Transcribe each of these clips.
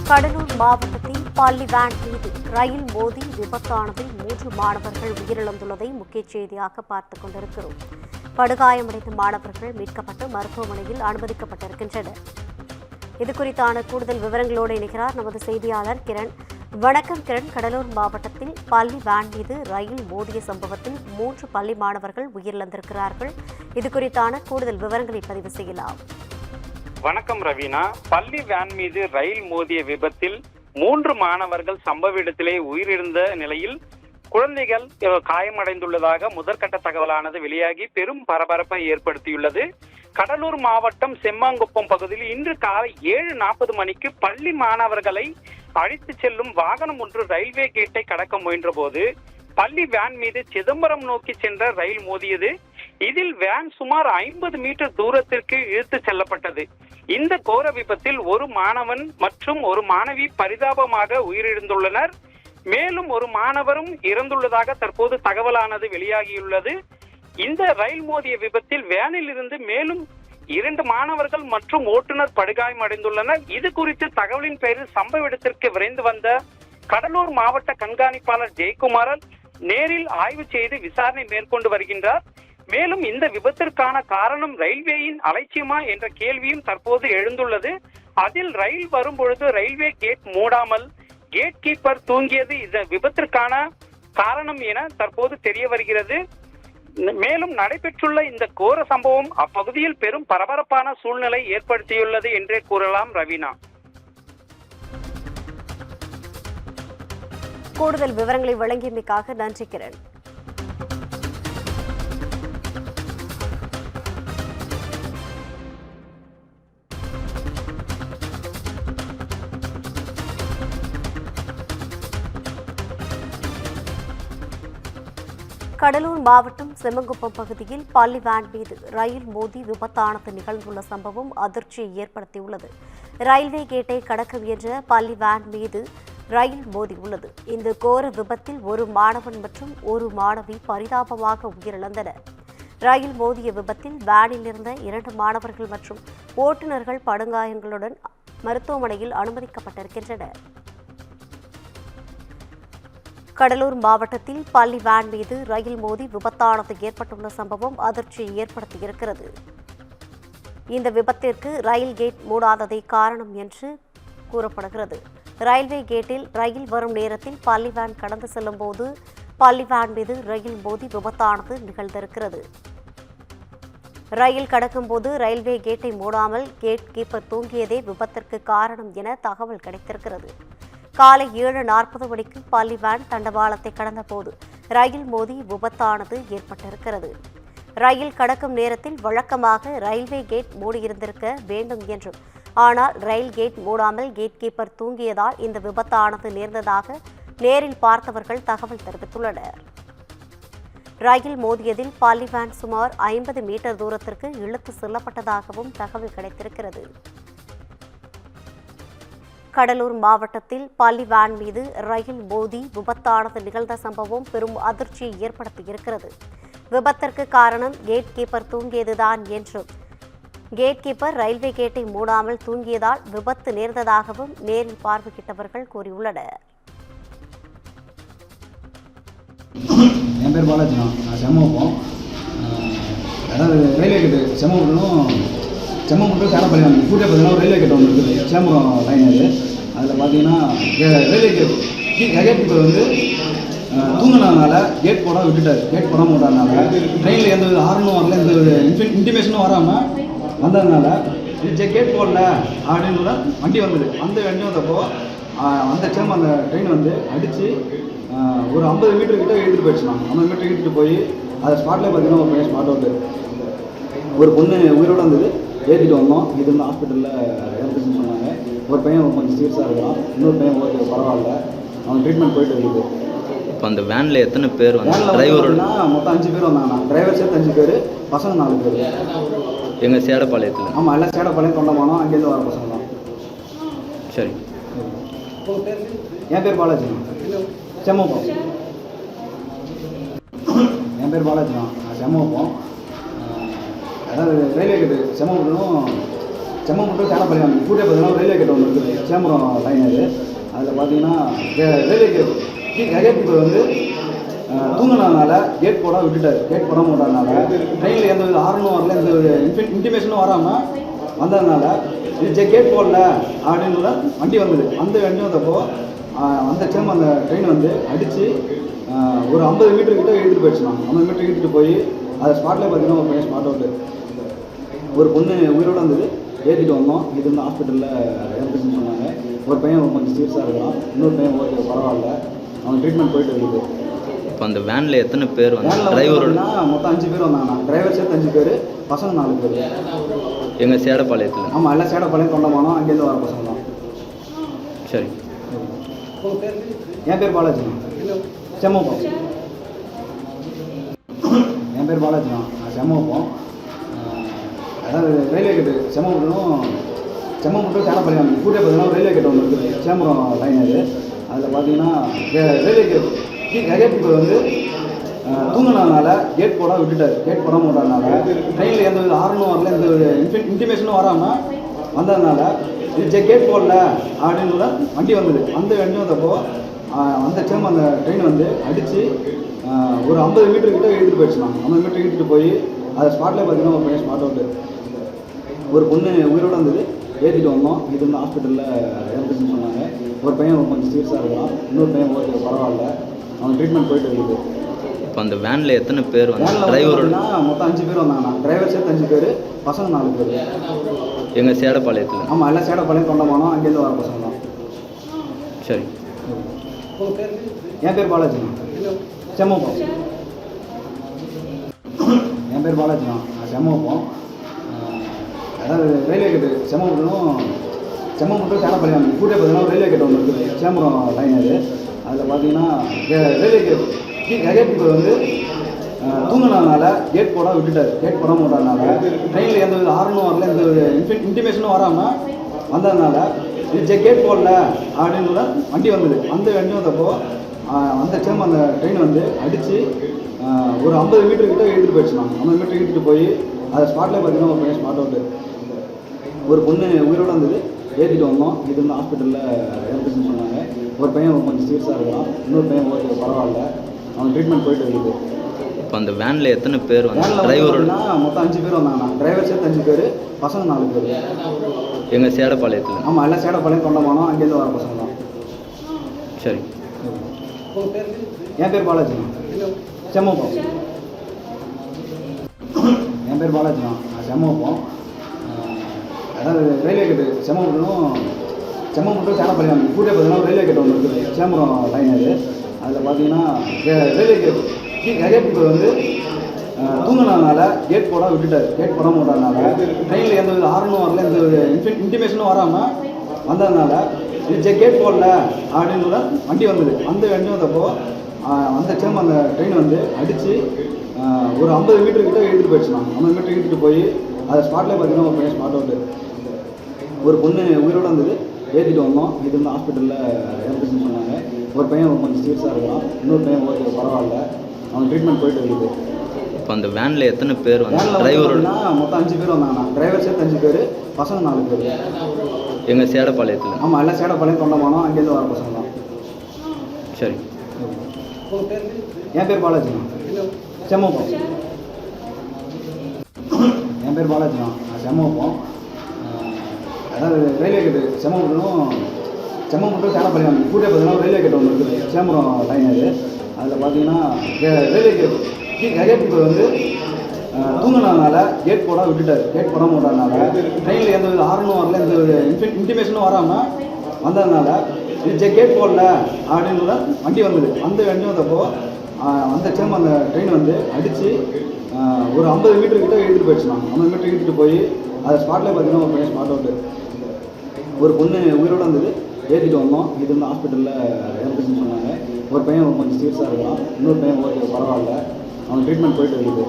கடலூர் மாவட்டத்தில் பள்ளி வேன் மீது ரயில் மோதி விபத்தானதில் 3 மாணவர்கள் உயிரிழந்துள்ளதை முக்கிய செய்தியாக பார்த்துக் கொண்டிருக்கிறோம். படுகாயமடைந்த மாணவர்கள் மீட்கப்பட்டு மருத்துவமனையில் அனுமதிக்கப்பட்டிருக்கின்றனர். இதுகுறித்தான கூடுதல் விவரங்களோடு இணைகிறார் நமது செய்தியாளர் கிரண். வணக்கம் கிரண். கடலூர் மாவட்டத்தில் பள்ளி வேன் மீது ரயில் மோதிய சம்பவத்தில் 3 பள்ளி மாணவர்கள் உயிரிழந்திருக்கிறார்கள். இதுகுறித்தான கூடுதல் விவரங்களை பதிவு செய்யலாம். வணக்கம் ரவீனா. பள்ளி வேன் மீது ரயில் மோதிய விபத்தில் 3 மாணவர்கள் சம்பவ இடத்திலே உயிரிழந்த நிலையில் குழந்தைகள் காயமடைந்துள்ளதாக முதற்கட்ட தகவலானது வெளியாகி பெரும் பரபரப்பை ஏற்படுத்தியுள்ளது. கடலூர் மாவட்டம் செம்மாங்குப்பம் பகுதியில் இன்று காலை 7:40 மணிக்கு பள்ளி மாணவர்களை அழைத்து செல்லும் வாகனம் ஒன்று ரயில்வே கேட்டை கடக்க முயன்ற போது பள்ளி வேன் மீது சிதம்பரம் நோக்கி சென்ற ரயில் மோதியது. இதில் வேன் சுமார் 50 மீட்டர் தூரத்திற்கு இழுத்து செல்லப்பட்டது. இந்த கோர விபத்தில் ஒரு மாணவன் மற்றும் ஒரு மாணவி பரிதாபமாக உயிரிழந்துள்ளனர். மேலும் ஒரு மாணவரும் இறந்துள்ளதாக தற்போது தகவலானது வெளியாகியுள்ளது. இந்த ரயில் மோதிய விபத்தில் வேனில் இருந்து மேலும் 2 மாணவர்கள் மற்றும் ஓட்டுநர் படுகாயமடைந்துள்ளனர். இது குறித்து தகவலின் பேரில் சம்பவ இடத்திற்கு விரைந்து வந்த கடலூர் மாவட்ட கண்காணிப்பாளர் ஜெயக்குமார் நேரில் ஆய்வு செய்து விசாரணை மேற்கொண்டு வருகின்றார். மேலும் இந்த விபத்திற்கான காரணம் ரயில்வேயின் அலட்சியமா என்ற கேள்வியும் தற்போது எழுந்துள்ளது. அதில் ரயில் வரும்பொழுது ரயில்வே கேட் மூடாமல் கேட் கீப்பர் தூங்கியது இந்த விபத்திற்கான காரணம் என தற்போது தெரிய வருகிறது. மேலும் நடைபெற்றுள்ள இந்த கோர சம்பவம் அப்பகுதியில் பெரும் பரபரப்பான சூழ்நிலை ஏற்படுத்தியுள்ளது என்றே கூறலாம். ரவீனா, கூடுதல் விவரங்களை வழங்கியமைக்காக நன்றி கிரண். கடலூர் மாவட்டம் செம்மங்குப்பம் பகுதியில் பள்ளி வேன் மீது ரயில் மோதி விபத்தானது நிகழ்ந்துள்ள சம்பவம் அதிர்ச்சியை ஏற்படுத்தியுள்ளது. ரயில்வே கேட்டை கடக்க முயன்ற பள்ளி வேன் மீது ரயில் மோதியுள்ளது. இந்த கோர விபத்தில் ஒரு மாணவன் மற்றும் ஒரு மாணவி பரிதாபமாக உயிரிழந்தனர். ரயில் மோதிய விபத்தில் வேனில் இருந்த 2 மாணவர்கள் மற்றும் ஓட்டுநர்கள் படுகாயங்களுடன் மருத்துவமனையில் அனுமதிக்கப்பட்டிருக்கின்றனர். கடலூர் மாவட்டத்தில் பள்ளி வேன் மீது ரயில் மோதி விபத்தானது ஏற்பட்டுள்ள சம்பவம் அதிர்ச்சியை ஏற்படுத்தியிருக்கிறது. இந்த விபத்திற்கு ரயில் கேட் மூடாததே காரணம் என்று கூறப்படுகிறது. ரயில்வே கேட்டில் ரயில் வரும் நேரத்தில் பள்ளி வேன் கடந்து செல்லும் போது பள்ளி வேன் மீது ரயில் மோதி விபத்தானது நிகழ்ந்திருக்கிறது. ரயில் கடக்கும் போது ரயில்வே கேட்டை மூடாமல் கேட் கீப்பர் தூங்கியதே விபத்திற்கு காரணம் என தகவல் கிடைத்திருக்கிறது. காலை 7:40 மணிக்கு பள்ளி வேன் தண்டவாளத்தை கடந்த போது ரயில் மோதி விபத்தானது ஏற்பட்டிருக்கிறது. ரயில் கடக்கும் நேரத்தில் வழக்கமாக ரயில்வே கேட் மூடியிருந்திருக்க வேண்டும் என்றும், ஆனால் ரயில் கேட் மூடாமல் கேட் கீப்பர் தூங்கியதால் இந்த விபத்தானது நேர்ந்ததாக நேரில் பார்த்தவர்கள் தகவல் தெரிவித்துள்ளனர். ரயில் மோதியதில் பள்ளி வேன் சுமார் 50 மீட்டர் தூரத்திற்கு இழுத்து செல்லப்பட்டதாகவும் தகவல் கிடைத்திருக்கிறது. கடலூர் மாவட்டத்தில் பள்ளி வேன் மீது ரயில் மோதி விபத்தானது நிகழ்ந்த சம்பவம் பெரும் அதிர்ச்சியை ஏற்படுத்தியிருக்கிறது. விபத்திற்கு காரணம் கேட் கீப்பர் தூங்கியதுதான் என்றும், கேட் கீப்பர் ரயில்வே கேட்டை மூடாமல் தூங்கியதால் விபத்து நேர்ந்ததாகவும் நேரில் பார்வையிட்டவர்கள் கூறியுள்ளனர். என் பேர் பாலாஜி. நான் செம்மகுப்பம், அதாவது ரயில்வே கேட்டு செம்மகுப்பம் சேலப்பள்ளி கூட்டிய பார்த்தீங்கன்னா ஒரு ரயில்வே கேட் ஒன்று இருக்குது, சேம்பரம் லைன். அதில் பார்த்தீங்கன்னா ரயில்வே கேட் கீப்பர் வந்து தூங்கினதுனால கேட் போட விட்டுட்டார். கேட் போடாமல் விட்டதுனால ட்ரெயினில் எந்த வித ஹார்னும் வரல, எந்த வித இன்டிமேஷனும் வராமல் வந்ததுனால கேட் போடல அப்படின்னு வண்டி வந்தது. அந்த வண்டி வந்தப்போ அந்த ட்ரெயின் வந்து அடித்து ஒரு 50 மீட்டர் கிட்ட இழுத்துட்டு போயிடுச்சுனா. 50 மீட்டர் இழுத்துட்டு போய் அதை ஸ்பாட்டில் பார்த்தீங்கன்னா ஒரு பையன் ஸ்பாட் அவுட்டு, ஒரு பொண்ணு உயிரோடு வந்தது. ஏற்றிட்டு வந்தோம். இது வந்து ஹாஸ்பிட்டலில் இறந்துச்சுன்னு சொன்னாங்க. ஒரு பையன் கொஞ்சம் சீரியஸாக இருக்கான், இன்னொரு பையன் ஓகே பரவாயில்ல, அவன் ட்ரீட்மெண்ட் போயிட்டு இருக்குது. இப்போ அந்த வேனில் எத்தனை பேர் வந்தாங்க? டிரைவரோடனா மொத்தம் 5 பேர் வந்தாங்கண்ணா. டிரைவர் சேர்த்து 5 பேர், பசங்க 4 பேர். எங்கள் சேடப்பாளையத்தில்? ஆமாம், எல்லாம் சேடப்பாளையம் தொண்டமானம் அங்கேருந்து வர பசங்க தான். சரி. என் பேர் பாலாஜி, செம்மகுப்பம். என் பேர் பாலாஜி, நான் செம்மகுப்பம். அதாவது ரயில்வே கேட்டு செம்மகுப்பம் செம்மம்பட்டு சேலப்பாளையம் கூட பார்த்தீங்கன்னா ரயில்வே கேட் ஒன்று இருக்குது, சேம்பரம் லைன் அது. அதில் பார்த்தீங்கன்னா ரயில்வே கேட் கீப்பர் வந்து தூங்கினதுனால கேட் போட விட்டுட்டார். கேட் போட விட்டதுனால ட்ரெயினில் எந்த வித ஹார்னும் வரல, எந்த வித இன்டிமேஷனும் வராமல் வந்ததுனால இது கேட் போடல அப்படின்னு வண்டி வந்தது. அந்த வண்டி வந்தப்போ அந்த ட்ரெயின் வந்து அடித்து ஒரு 50 மீட்டர்கிட்ட இழுத்துட்டு போயிடுச்சுனா. 50 மீட்டர் இழுத்துட்டு போய் அதை ஸ்பாட்டில் பார்த்தீங்கன்னா ஒரு பையன் ஸ்பாட் அவுட்டு, ஒரு பொண்ணு உயிரோடு வந்தது. ஏற்றிட்டு வந்தோம். இது வந்து ஹாஸ்பிட்டலில் இறந்துச்சுன்னு சொன்னாங்க. ஒரு பையன் கொஞ்சம் சீரியஸாக இருக்கலாம், இன்னொரு பையன் ஓகே பரவாயில்ல, அவன் ட்ரீட்மெண்ட் போயிட்டு இருக்குது. இப்போ அந்த வேனில் எத்தனை பேர் வேனில் டிரைவரோட? மொத்தம் 5 பேர் வந்தாங்கண்ணா. டிரைவர் சேர்த்து 5 பேர், பசங்க 4 பேர். எங்கள் சேடப்பாளையத்தில்? ஆமாம், எல்லாம் சேடப்பாளையம் தொண்டமானம் அங்கேருந்து வர பசங்க தான். சரி. என் பேர் பாலாஜிண்ணா, செம்மப்பம். என் பேர் பாலாஜிண்ணா, நான் செம்மப்பம். அதாவது ரயில்வே கேட்டு செம்மப்பட்டும் சேலப்பாளையம் கூட பார்த்தீங்கன்னா ரயில்வே கேட் ஒன்று இருக்குது, சேம்பரம் லைன் அது. அதில் பார்த்தீங்கன்னா ரயில்வே கேட் கீப்பர் வந்து தூங்கினதுனால கேட் போட விட்டுட்டார். கேட் போட விட்டதுனால ட்ரெயினில் எந்த வித ஹார்னும் வரல, எந்த வித இன்டிமேஷனும் வராமல் வந்ததுனால இது கேட் போடல அப்படின்னு வண்டி வந்தது. அந்த வண்டி வந்தப்போ அந்த ட்ரெயின் வந்து அடித்து ஒரு 50 மீட்டர்கிட்ட இழுத்துட்டு போயிடுச்சுனா. 50 மீட்டர் இழுத்துட்டு போய் அதை ஸ்பாட்டில் பார்த்தீங்கன்னா ஒரு பையன் ஸ்பாட் அவுட்டு, ஒரு பொண்ணு உயிரோடு வந்தது. ஏற்றிட்டு வந்தோம். இது வந்து ஹாஸ்பிட்டலில் இறந்துச்சுன்னு சொன்னாங்க. ஒரு பையன் கொஞ்சம் சீரியஸாக இருக்கலாம், இன்னொரு பையன் ஓகே பரவாயில்ல, அவன் ட்ரீட்மெண்ட் போயிட்டு இருக்குது. இப்போ அந்த வேனில் எத்தனை பேர் வேனில் டிரைவரோட? மொத்தம் 5 பேர் வந்தாங்கண்ணா. டிரைவர் சேர்த்து 5 பேர், பசங்க 4 பேர். எங்கள் சேடப்பாளையத்தில்? ஆமாம், எல்லாம் சேடப்பாளையம் தொண்டமானம் அங்கேருந்து வர பசங்க தான். சரி. என் பேர் பாலாஜிண்ணா, செம்மப்பம். என் பேர் பாலாஜிண்ணா, நான் செம்மப்பம். அதாவது ரயில்வே கேட்டு செம்மப்பட்டும் சேலப்பாளையம் கூட பார்த்தீங்கன்னா ரயில்வே கேட் ஒன்று இருக்குது, சேம்பரம் லைன் அது. அதில் பார்த்தீங்கன்னா ரயில்வே கேட் கீப்பர் வந்து தூங்கினதுனால கேட் போட விட்டுட்டார். கேட் போட விட்டதுனால ட்ரெயினில் எந்த வித ஹார்னும் வரல, எந்த வித இன்டிமேஷனும் வராமல் வந்ததுனால இது கேட் போடல அப்படின்னு வண்டி வந்தது. அந்த வண்டி வந்தப்போ அந்த ட்ரெயின் வந்து அடித்து ஒரு 50 மீட்டர்கிட்ட இழுத்துட்டு போயிடுச்சுனா. 50 மீட்டர் இழுத்துட்டு போய் அதை ஸ்பாட்டில் பார்த்தீங்கன்னா ஒரு பையன் ஸ்பாட் அவுட்டு, ஒரு பொண்ணு உயிரோடு வந்தது. ஏற்றிட்டு வந்தோம். இது வந்து ஹாஸ்பிட்டலில் இறந்துச்சுன்னு சொன்னாங்க. ஒரு பையன் கொஞ்சம் சீரியஸாக இருக்கலாம், இன்னொரு பையன் ஓகே பரவாயில்ல, அவன் ட்ரீட்மெண்ட் போயிட்டு இருக்குது. இப்போ அந்த வேனில் எத்தனை பேர் வேனில் டிரைவரோட? மொத்தம் 5 பேர் வந்தாங்கண்ணா. டிரைவர் சேர்த்து 5 பேர், பசங்க 4 பேர். எங்கள் சேடப்பாளையத்தில்? ஆமாம், எல்லாம் சேடப்பாளையம் தொண்டமானம் அங்கேருந்து வர பசங்க தான். சரி. என் பேர் பாலாஜிண்ணா, செம்மப்பம். என் பேர் பாலாஜிண்ணா, நான் செம்மப்பம். அதாவது ரயில்வே கேட்டு செம்மப்பட்டும் சேலப்பாளையம் கூட பார்த்தீங்கன்னா ரயில்வே கேட் ஒன்று இருக்குது, சேம்பரம் லைன் அது. அதில் பார்த்தீங்கன்னா ரயில்வே கேட் கீப்பர் வந்து தூங்கினதுனால கேட் போட விட்டுட்டார். கேட் போட விட்டதுனால ட்ரெயினில் எந்த வித ஹார்னும் வரல, எந்த வித இன்டிமேஷனும் வராமல் வந்ததுனால இது கேட் போடல அப்படின்னு வண்டி வந்தது. அந்த வண்டி வந்தப்போ அந்த ட்ரெயின் வந்து அடித்து ஒரு 50 மீட்டர்கிட்ட இழுத்துட்டு போயிடுச்சுனா. 50 மீட்டர் இழுத்துட்டு போய் அதை ஸ்பாட்டில் பார்த்தீங்கன்னா ஒரு பையன் ஸ்பாட் அவுட்டு, ஒரு பொண்ணு உயிரோடு வந்தது. ஏற்றிட்டு வந்தோம். இது வந்து ஹாஸ்பிட்டலில் இறந்துச்சுன்னு சொன்னாங்க. ஒரு பையன் கொஞ்சம் சீரியஸாக இருக்கலாம், இன்னொரு பையன் ஓகே பரவாயில்ல, அவன் ட்ரீட்மெண்ட் போயிட்டு இருக்குது. இப்போ அந்த வேனில் எத்தனை பேர் வேனில் டிரைவரோட? மொத்தம் 5 பேர் வந்தாங்கண்ணா. டிரைவர் சேர்த்து 5 பேர், பசங்க 4 பேர். எங்கள் சேடப்பாளையத்தில்? ஆமாம், எல்லாம் சேடப்பாளையம் தொண்டமானம் அங்கேருந்து வர பசங்க தான். சரி. என் பேர் பாலாஜிண்ணா, செம்மப்பம். என் பேர் பாலாஜிண்ணா, நான் செம்மப்பம். அதாவது ரயில்வே கேட்டு செம்மப்பட்டும் சேலப்பாளையம் கூட பார்த்தீங்கன்னா ரயில்வே கேட் ஒன்று இருக்குது, சேம்பரம் லைன் அது. அதில் பார்த்தீங்கன்னா ரயில்வே கேட் கீப்பர் வந்து தூங்கினதுனால கேட் போட விட்டுட்டார். கேட் போட விட்டதுனால ட்ரெயினில் எந்த வித ஹார்னும் வரல, எந்த வித இன்டிமேஷனும் வராமல் வந்ததுனால இது கேட் போடல அப்படின்னு வண்டி வந்தது. அந்த வண்டி வந்தப்போ அந்த ட்ரெயின் வந்து அடித்து ஒரு 50 மீட்டர்கிட்ட இழுத்துட்டு போயிடுச்சுனா. 50 மீட்டர் இழுத்துட்டு போய் அதை ஸ்பாட்டில் பார்த்தீங்கன்னா ஒரு பையன் ஸ்பாட் அவுட்டு, ஒரு பொண்ணு உயிரோடு வந்தது. ஏற்றிட்டு வந்தோம். இது வந்து ஹாஸ்பிட்டலில் இறந்துச்சுன்னு சொன்னாங்க. ஒரு பையன் கொஞ்சம் சீரியஸாக இருக்கலாம், இன்னொரு பையன் ஓகே பரவாயில்ல, அவன் ட்ரீட்மெண்ட் போயிட்டு இருக்குது.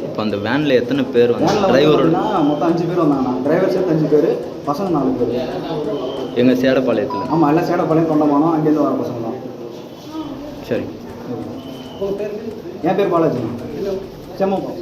இப்போ அந்த வேனில் எத்தனை பேர் வேனில் டிரைவரோட? மொத்தம் 5 பேர் வந்தாங்கண்ணா. டிரைவர் சேர்த்து 5 பேர், பசங்க 4 பேர். எங்கள் சேடப்பாளையத்தில்? ஆமாம், எல்லாம் சேடப்பாளையம் தொண்டமானம் அங்கேருந்து வர பசங்க தான். சரி. என் பேர் பாலாஜிண்ணா, செம்மப்பம்.